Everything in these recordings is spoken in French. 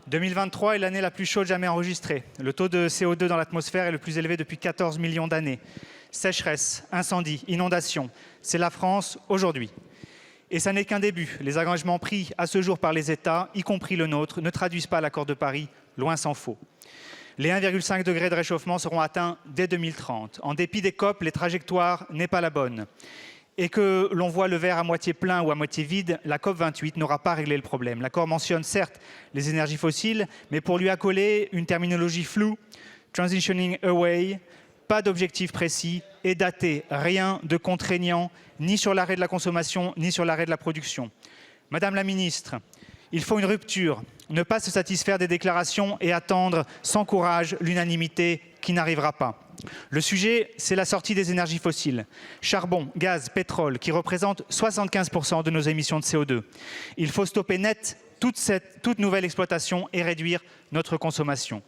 2023 est l'année la plus chaude jamais enregistrée. Le taux de CO2 dans l'atmosphère est le plus élevé depuis 14 millions d'années. Sécheresse, incendies, inondations, c'est la France aujourd'hui. Et ça n'est qu'un début. Les engagements pris à ce jour par les États, y compris le nôtre, ne traduisent pas l'accord de Paris, loin s'en faut. Les 1,5 degrés de réchauffement seront atteints dès 2030. En dépit des COP, les trajectoires n'est pas la bonne. Et que l'on voit le verre à moitié plein ou à moitié vide, la COP28 n'aura pas réglé le problème. L'accord mentionne certes les énergies fossiles, mais pour lui accoler une terminologie floue, transitioning away, pas d'objectif précis et daté, rien de contraignant, ni sur l'arrêt de la consommation, ni sur l'arrêt de la production. Madame la ministre, il faut une rupture, ne pas se satisfaire des déclarations et attendre sans courage l'unanimité qui n'arrivera pas. Le sujet, c'est la sortie des énergies fossiles. Charbon, gaz, pétrole, qui représentent 75% de nos émissions de CO2. Il faut stopper net toute nouvelle exploitation et réduire notre consommation.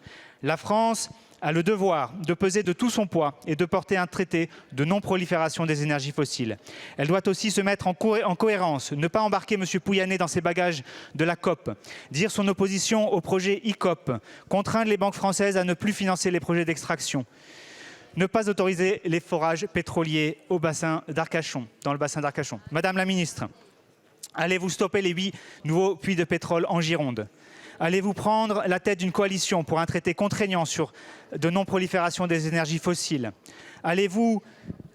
La France a le devoir de peser de tout son poids et de porter un traité de non-prolifération des énergies fossiles. Elle doit aussi se mettre en cohérence, ne pas embarquer M. Pouyanné dans ses bagages de la COP, dire son opposition au projet ICOP, contraindre les banques françaises à ne plus financer les projets d'extraction, ne pas autoriser les forages pétroliers au bassin d'Arcachon, dans le bassin d'Arcachon. Madame la ministre, allez-vous stopper les 8 nouveaux puits de pétrole en Gironde ? Allez-vous prendre la tête d'une coalition pour un traité contraignant sur de non-prolifération des énergies fossiles? Allez-vous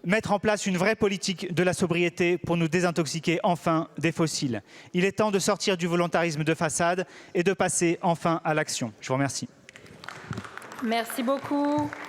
mettre en place une vraie politique de la sobriété pour nous désintoxiquer enfin des fossiles? Il est temps de sortir du volontarisme de façade et de passer enfin à l'action. Je vous remercie. Merci beaucoup.